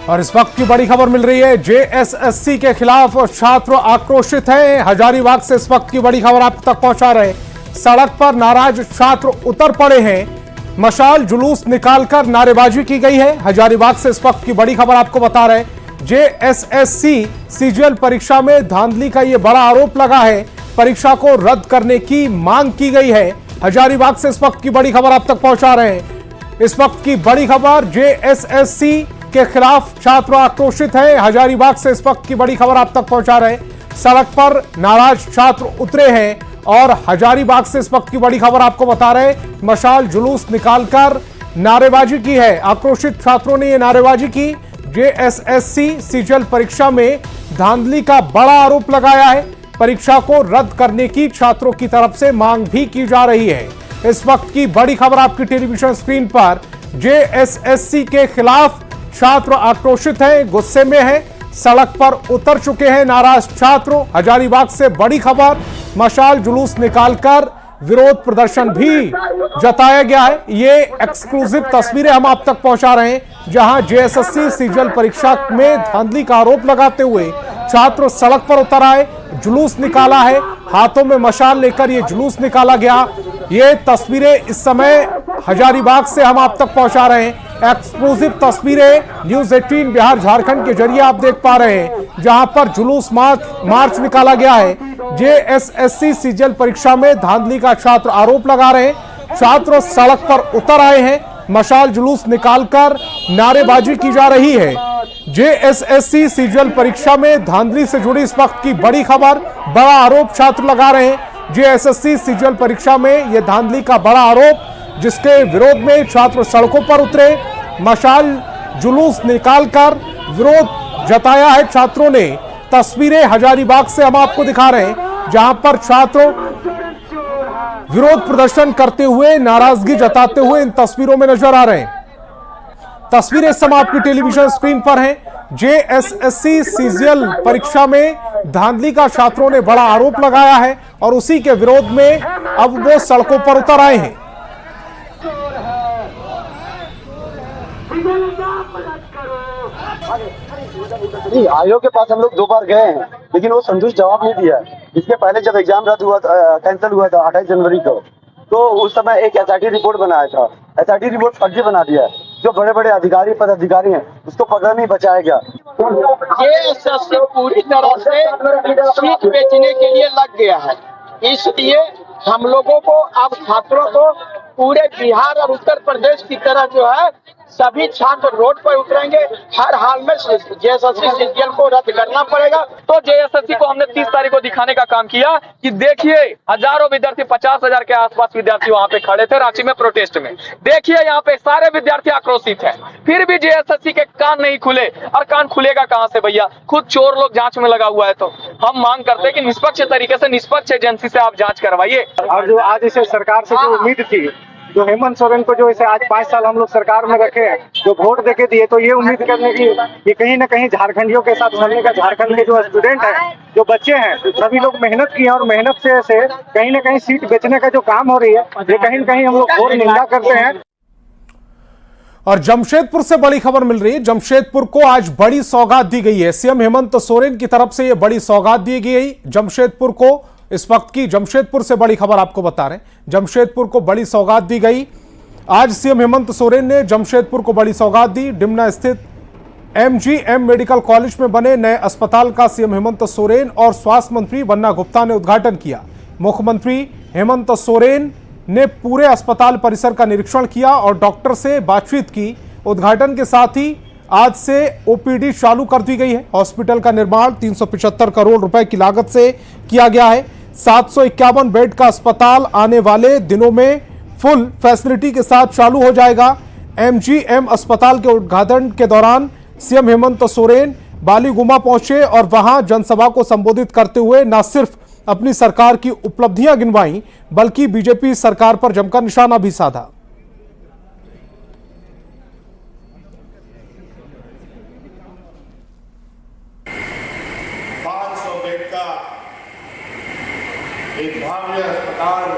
और इस वक्त की बड़ी खबर मिल रही है, जेएसएससी के खिलाफ छात्र आक्रोशित हैं। हजारीबाग से इस वक्त की बड़ी खबर आप तक पहुंचा रहे हैं। सड़क पर नाराज छात्र उतर पड़े हैं। मशाल जुलूस निकालकर नारेबाजी की गई है। हजारीबाग से इस वक्त की बड़ी खबर आपको बता रहे हैं। जेएसएससी सीजीएल परीक्षा में धांधली का यह बड़ा आरोप लगा है। परीक्षा को रद्द करने की मांग की गई है। हजारीबाग से इस वक्त की बड़ी खबर आप तक पहुंचा रहे हैं। इस वक्त की बड़ी खबर, जेएसएससी के खिलाफ छात्र आक्रोशित है। हजारीबाग से इस वक्त की बड़ी खबर आप तक पहुंचा रहे हैं। सड़क पर नाराज छात्र उतरे हैं और हजारीबाग से इस वक्त की बड़ी खबर आपको बता रहे हैं। मशाल जुलूस निकालकर नारेबाजी की है। आक्रोशित छात्रों ने यह नारेबाजी की। जेएसएससी सीजीएल परीक्षा में धांधली का बड़ा आरोप लगाया है। परीक्षा को रद्द करने की छात्रों की तरफ से मांग भी की जा रही है। इस वक्त की बड़ी खबर आपकी टेलीविजन स्क्रीन पर, जेएसएससी के खिलाफ छात्र आक्रोशित हैं, गुस्से में हैं, सड़क पर उतर चुके हैं नाराज छात्र। हजारीबाग से बड़ी खबर, मशाल जुलूस निकालकर विरोध प्रदर्शन भी जताया गया है। ये एक्सक्लूसिव तस्वीरें हम आप तक पहुंचा रहे हैं, जहां जेएसएससी सीजीएल परीक्षा में धांधली का आरोप लगाते हुए छात्र सड़क पर उतर आए, जुलूस निकाला है। हाथों में मशाल लेकर ये जुलूस निकाला गया। ये तस्वीरें इस समय हजारीबाग से हम आप तक पहुंचा रहे हैं। एक्सक्लूसिव तस्वीरें न्यूज 18 बिहार झारखंड के जरिए आप देख पा रहे हैं, जहां पर जुलूस मार्च निकाला गया है। जेएसएससी सीजीएल परीक्षा में धांधली का छात्र आरोप लगा रहे हैं। छात्र सड़क पर उतर आए हैं, मशाल जुलूस निकालकर नारेबाजी की जा रही है। जेएसएससी सीजीएल परीक्षा में धांधली से जुड़ी इस वक्त की बड़ी खबर, बड़ा आरोप छात्र लगा रहे हैं। जेएसएससी सीजीएल परीक्षा में यह धांधली का बड़ा आरोप, जिसके विरोध में छात्र सड़कों पर उतरे, मशाल जुलूस निकालकर विरोध जताया है छात्रों ने। तस्वीरें हजारीबाग से हम आपको दिखा रहे हैं, जहां पर छात्र विरोध प्रदर्शन करते हुए, नाराजगी जताते हुए इन तस्वीरों में नजर आ रहे हैं। तस्वीरें इस समय आपकी टेलीविजन स्क्रीन पर हैं। जेएसएससी सीजीएल परीक्षा में धांधली का छात्रों ने बड़ा आरोप लगाया है और उसी के विरोध में अब वो सड़कों पर उतर आए हैं। आयोग के पास हम लोग 2 बार गए हैं, लेकिन वो संतुष्ट जवाब नहीं दिया। इसके पहले जब एग्जाम रद्द हुआ, कैंसिल हुआ था 28 जनवरी को, तो उस समय एक एसआईटी रिपोर्ट बनाया था। एसआईटी रिपोर्ट फर्जी बना दिया। जो बड़े बड़े अधिकारी पदाधिकारी हैं, उसको पकड़ नहीं बचाया गया। जेएसएससी पूरी तरह से सीट बेचने के लिए लग गया है। इसलिए हम लोगों को, अब छात्रों को पूरे बिहार और उत्तर प्रदेश की तरह जो है सभी छात्र रोड पर उतरेंगे। हर हाल में जेएसएससी सीजीएल को रद्द करना पड़ेगा। तो जेएसएससी को हमने 30 तारीख को दिखाने का काम किया कि देखिए हजारों विद्यार्थी, 50,000 के आसपास विद्यार्थी वहां पे खड़े थे रांची में प्रोटेस्ट में। देखिए यहाँ पे सारे विद्यार्थी आक्रोशित हैं, फिर भी जेएसएससी के कान नहीं खुले। और कान खुलेगा कहां से भैया? खुद चोर लोग जांच में लगा हुआ है। तो हम मांग करते हैं कि निष्पक्ष तरीके से, निष्पक्ष एजेंसी से आप जांच करवाइए। और जो आज इसे सरकार से जो उम्मीद थी, जो हेमंत सोरेन को जो इसे आज 5 साल हम लोग सरकार में रखे हैं, जो वोट देके दिए, तो ये उम्मीद करने की ये कहीं ना कहीं झारखंडियों के साथ चलने का, झारखंड के जो स्टूडेंट हैं, जो बच्चे हैं, सभी लोग मेहनत किए और मेहनत से कहीं ना कहीं सीट बेचने का जो काम हो रही है, ये कहीं ना कहीं हम लोग घोर निंदा करते हैं। और जमशेदपुर से बड़ी खबर मिल रही है। जमशेदपुर को आज बड़ी सौगात दी गई है। सीएम हेमंत सोरेन की तरफ से यह बड़ी सौगात दी गई जमशेदपुर को। इस वक्त की जमशेदपुर से बड़ी खबर आपको बता रहे हैं। जमशेदपुर को बड़ी सौगात दी गई। आज सीएम हेमंत सोरेन ने जमशेदपुर को बड़ी सौगात दी। डिमना स्थित एमजीएम मेडिकल कॉलेज में बने नए अस्पताल का सीएम हेमंत सोरेन और स्वास्थ्य मंत्री बन्ना गुप्ता ने उद्घाटन किया। मुख्यमंत्री हेमंत सोरेन ने पूरे अस्पताल परिसर का निरीक्षण किया और डॉक्टर से बातचीत की। उद्घाटन के साथ ही आज से ओपीडी चालू कर दी गई है। हॉस्पिटल का निर्माण 375 करोड़ रुपए की लागत से किया गया है। 751 बेड का अस्पताल आने वाले दिनों में फुल फैसिलिटी के साथ चालू हो जाएगा। एमजीएम अस्पताल के उद्घाटन के दौरान सीएम हेमंत सोरेन बालीगुमा पहुंचे और वहां जनसभा को संबोधित करते हुए न सिर्फ अपनी सरकार की उपलब्धियां गिनवाई, बल्कि बीजेपी सरकार पर जमकर निशाना भी साधा। एक भव्य अस्पताल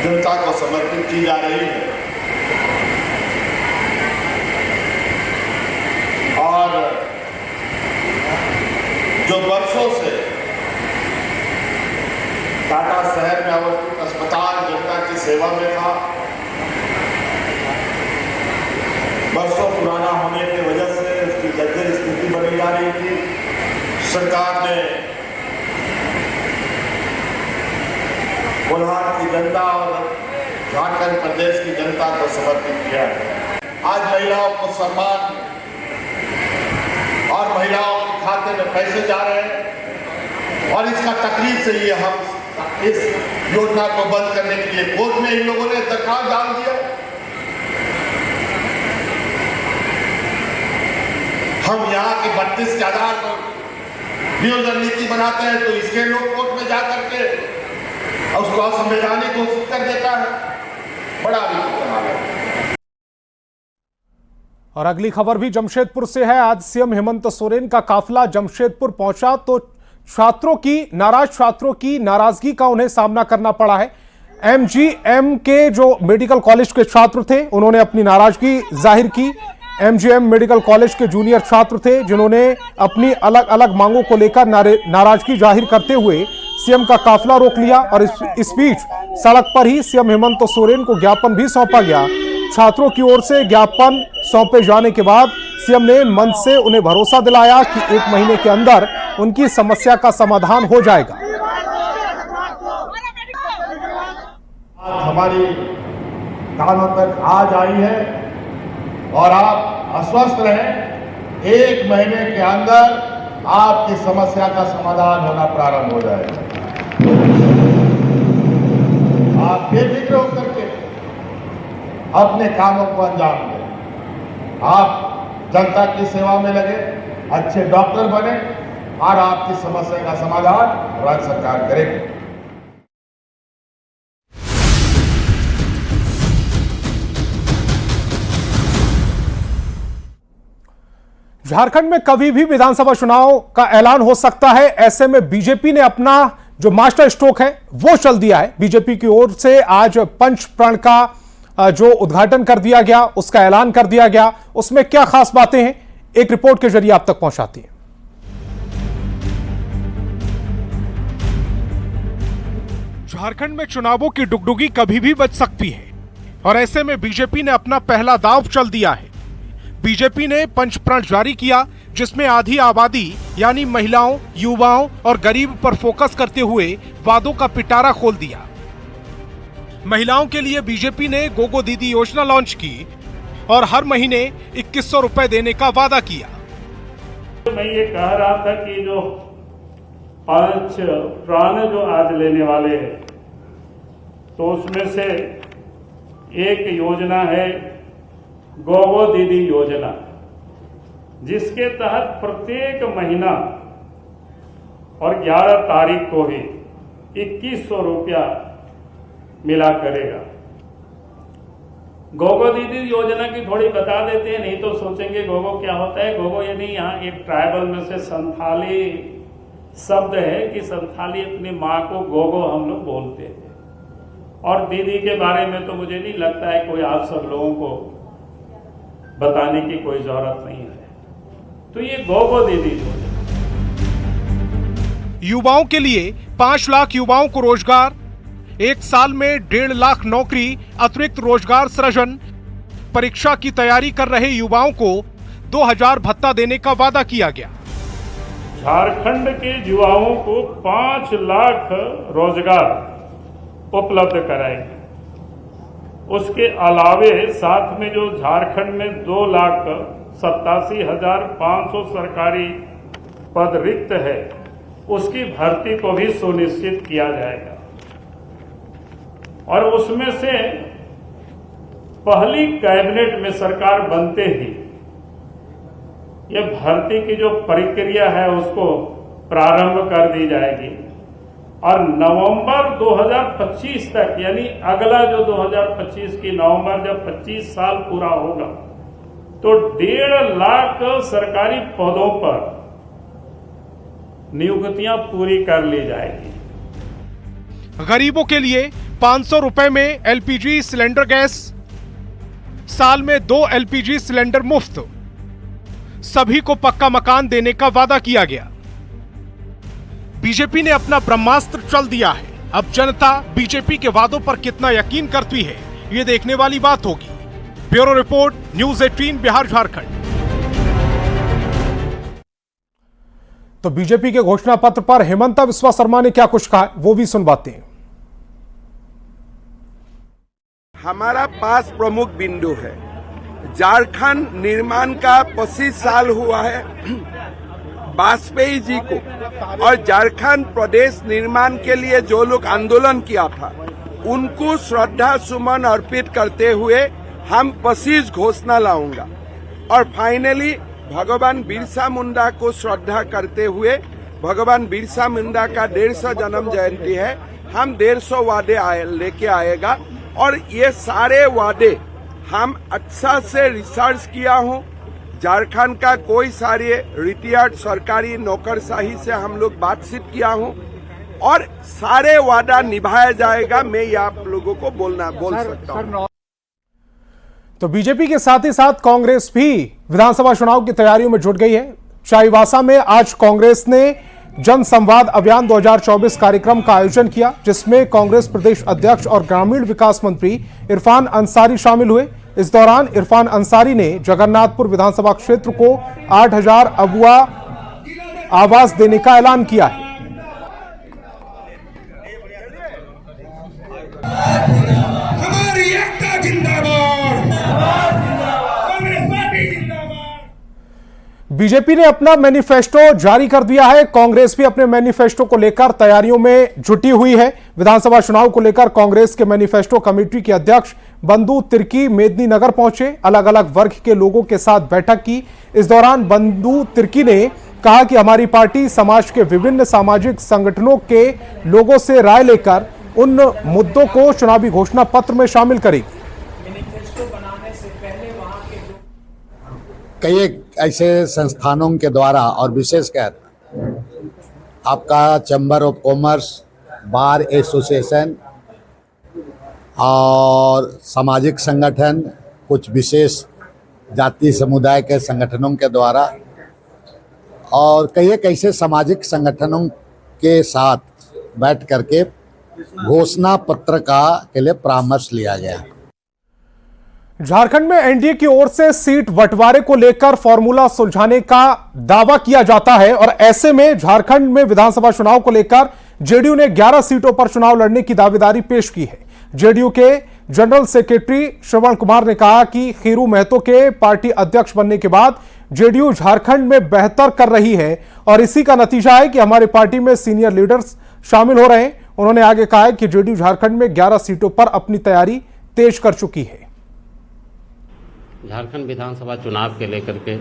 जनता को समर्पित की जा रही है। और जो वर्षों से टाटा शहर में अवस्थित अस्पताल जनता की सेवा में था, वर्षों पुराना होने की वजह से उसकी जर्जर स्थिति बनी जा रही थी। सरकार ने बुरहान की जनता और झारखंड प्रदेश की जनता को समर्पित किया है। आज महिलाओं को सम्मान और महिलाओं के खाते में पैसे जा रहे हैं और इसका तकलीफ से ये हम इस योजना को बंद करने के लिए कोर्ट में इन लोगों ने दरखास्त डाल दिया। हम यहाँ की 32,000 नियोजन नीति बनाते हैं तो इसके लोग कोर्ट में जा करके उसको असंवैधानिक घोषित कर देता है। बड़ा विचित्र है। और अगली खबर भी जमशेदपुर से है। आज सीएम हेमंत सोरेन का काफिला जमशेदपुर पहुंचा तो नाराज छात्रों की नाराजगी का उन्हें सामना करना पड़ा है। एमजीएम के जो मेडिकल कॉलेज के छात्र थे उन्होंने अपनी नाराजगी जाहिर की। एमजीएम मेडिकल कॉलेज के जूनियर छात्र थे जिन्होंने अपनी अलग अलग मांगों को लेकर नाराजगी जाहिर करते हुए सीएम का काफिला रोक लिया और इस बीच सड़क पर ही सीएम हेमंत सोरेन को ज्ञापन भी सौंपा गया। छात्रों की ओर से ज्ञापन सौंपे जाने के बाद सीएम ने मंच से उन्हें भरोसा दिलाया कि 1 महीने के अंदर उनकी समस्या का समाधान हो जाएगा। हमारी कानों तक आज आई है और आप आश्वस्त रहें, 1 महीने के अंदर आपकी समस्या का समाधान होना प्रारंभ हो जाएगा। आप बेफिक्र होकर के अपने कामों को अंजाम दें। आप जनता की सेवा में लगे, अच्छे डॉक्टर बने और आपकी समस्या का समाधान राज्य सरकार करेगी। झारखंड में कभी भी विधानसभा चुनाव का ऐलान हो सकता है। ऐसे में बीजेपी ने अपना जो मास्टर स्ट्रोक है वो चल दिया है। बीजेपी की ओर से आज पंच प्रण का जो उद्घाटन कर दिया गया, उसका ऐलान कर दिया गया। उसमें क्या खास बातें हैं, एक रिपोर्ट के जरिए आप तक पहुंचाती है। झारखंड में चुनावों की डुगडुगी कभी भी बच सकती है और ऐसे में बीजेपी ने अपना पहला दांव चल दिया है। बीजेपी ने पंच प्रण जारी किया जिसमें आधी आबादी यानी महिलाओं, युवाओं और गरीब पर फोकस करते हुए वादों का पिटारा खोल दिया। महिलाओं के लिए बीजेपी ने गोगो दीदी योजना लॉन्च की और हर महीने 2100 रुपए देने का वादा किया। मैं ये कह रहा था कि जो पंच प्राण जो आज लेने वाले हैं तो उसमें से एक योजना है गोगो दीदी योजना, जिसके तहत प्रत्येक महीना और 11 तारीख को ही 2100 रुपया मिला करेगा। गोगो दीदी योजना की थोड़ी बता देते हैं, नहीं तो सोचेंगे गोगो क्या होता है। गोगो यानी यहाँ एक ट्राइबल में से संथाली शब्द है कि संथाली अपनी माँ को गोगो हम लोग बोलते हैं। और दीदी के बारे में तो मुझे नहीं लगता है कोई आप सब लोगों को बताने की कोई जरूरत नहीं है। तो ये गोगो दीदी योजना युवाओं के लिए 5 लाख युवाओं को रोजगार, 1 साल में 1.5 लाख नौकरी, अतिरिक्त रोजगार सृजन, परीक्षा की तैयारी कर रहे युवाओं को 2000 भत्ता देने का वादा किया गया। झारखंड के युवाओं को 5 लाख रोजगार उपलब्ध कराएंगे। उसके अलावे साथ में जो झारखंड में 2,87,500 सरकारी पद रिक्त है उसकी भर्ती को भी सुनिश्चित किया जाएगा। और उसमें से पहली कैबिनेट में सरकार बनते ही ये भर्ती की जो प्रक्रिया है उसको प्रारंभ कर दी जाएगी और नवंबर 2025 तक, यानी अगला जो 2025 की नवंबर जब 25 साल पूरा होगा तो 1.5 लाख सरकारी पदों पर नियुक्तियां पूरी कर ली जाएगी। गरीबों के लिए 500 रुपए में एलपीजी सिलेंडर गैस, साल में 2 एलपीजी सिलेंडर मुफ्त, सभी को पक्का मकान देने का वादा किया गया। बीजेपी ने अपना ब्रह्मास्त्र चल दिया है। अब जनता बीजेपी के वादों पर कितना यकीन करती है, ये देखने वाली बात होगी। Bureau report, news 18 Bihar Jharkhand. तो बीजेपी के घोषणा पत्र पर हेमंता बिस्वा शर्मा ने क्या कुछ कहा, वो भी सुनवाते हैं। हमारा 5 प्रमुख बिंदु है। झारखंड निर्माण का 25 साल हुआ है वाजपेयी जी को, और झारखंड प्रदेश निर्माण के लिए जो लोग आंदोलन किया था उनको श्रद्धा सुमन अर्पित करते हुए हम 25 घोषणा लाऊंगा। और फाइनली भगवान बिरसा मुंडा को श्रद्धा करते हुए, भगवान बिरसा मुंडा का 150 जन्म जयंती है, हम 150 वादे लेके आएगा। और ये सारे वादे हम अच्छा से रिसर्च किया हूँ। झारखंड का कोई सारे रिटायर्ड सरकारी नौकरशाही से हम लोग बातचीत किया हूँ, और सारे वादा निभाया जाएगा। मैं ये आप लोगों को बोल सकता हूँ। तो बीजेपी के साथ ही साथ कांग्रेस भी विधानसभा चुनाव की तैयारियों में जुट गई है। चाईबासा में आज कांग्रेस ने जन संवाद अभियान 2024 कार्यक्रम का आयोजन किया, जिसमें कांग्रेस प्रदेश अध्यक्ष और ग्रामीण विकास मंत्री इरफान अंसारी शामिल हुए। इस दौरान इरफान अंसारी ने जगन्नाथपुर विधानसभा क्षेत्र को 8000 अगुआ आवास देने का ऐलान किया है। हमारी एकता जिंदाबाद, कांग्रेस पार्टी जिंदाबाद। बीजेपी ने अपना मैनिफेस्टो जारी कर दिया है। कांग्रेस भी अपने मैनिफेस्टो को लेकर तैयारियों में जुटी हुई है। विधानसभा चुनाव को लेकर कांग्रेस के मैनिफेस्टो कमेटी के अध्यक्ष बंधु तिर्की मेदिनीनगर पहुंचे, अलग अलग वर्ग के लोगों के साथ बैठक की। इस दौरान बंधु तिर्की ने कहा कि हमारी पार्टी समाज के विभिन्न सामाजिक संगठनों के लोगों से राय लेकर उन मुद्दों को चुनावी घोषणा पत्र में शामिल करेगी। कई ऐसे संस्थानों के द्वारा और विशेषकर आपका chamber of commerce, bar association और सामाजिक संगठन, कुछ विशेष जाति समुदाय के संगठनों के द्वारा और कई ऐसे सामाजिक संगठनों के साथ बैठ करके घोषणा पत्र के लिए परामर्श लिया गया। झारखंड में एनडीए की ओर से सीट बंटवारे को लेकर फॉर्मूला सुलझाने का दावा किया जाता है, और ऐसे में झारखंड में विधानसभा चुनाव को लेकर जेडीयू ने 11 सीटों पर चुनाव लड़ने की दावेदारी पेश की है। जेडीयू के जनरल सेक्रेटरी श्रवण कुमार ने कहा कि खीरू महतो के पार्टी अध्यक्ष बनने के बाद जेडीयू झारखंड में बेहतर कर रही है, और इसी का नतीजा है कि हमारी पार्टी में सीनियर लीडर्स शामिल हो रहे हैं। उन्होंने आगे कहा है कि जेडीयू झारखंड में 11 सीटों पर अपनी तैयारी तेज कर चुकी है। झारखंड विधानसभा चुनाव के लेकर के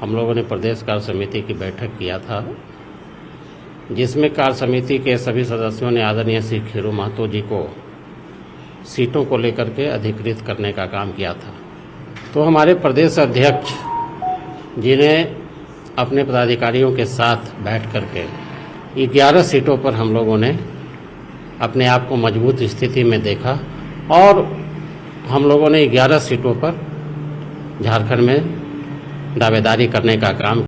हम लोगों ने प्रदेश कार्य समिति की बैठक किया था, जिसमें कार्य समिति के सभी सदस्यों ने आदरणीय श्री खीरू महतो जी को सीटों को लेकर के अधिकृत करने का काम किया था। तो हमारे प्रदेश अध्यक्ष जी ने अपने पदाधिकारियों के साथ बैठ करके 11 सीटों पर हम लोगों ने अपने आप को मजबूत स्थिति में देखा, और हम लोगों ने 11 सीटों पर झारखंड में दावेदारी करने का काम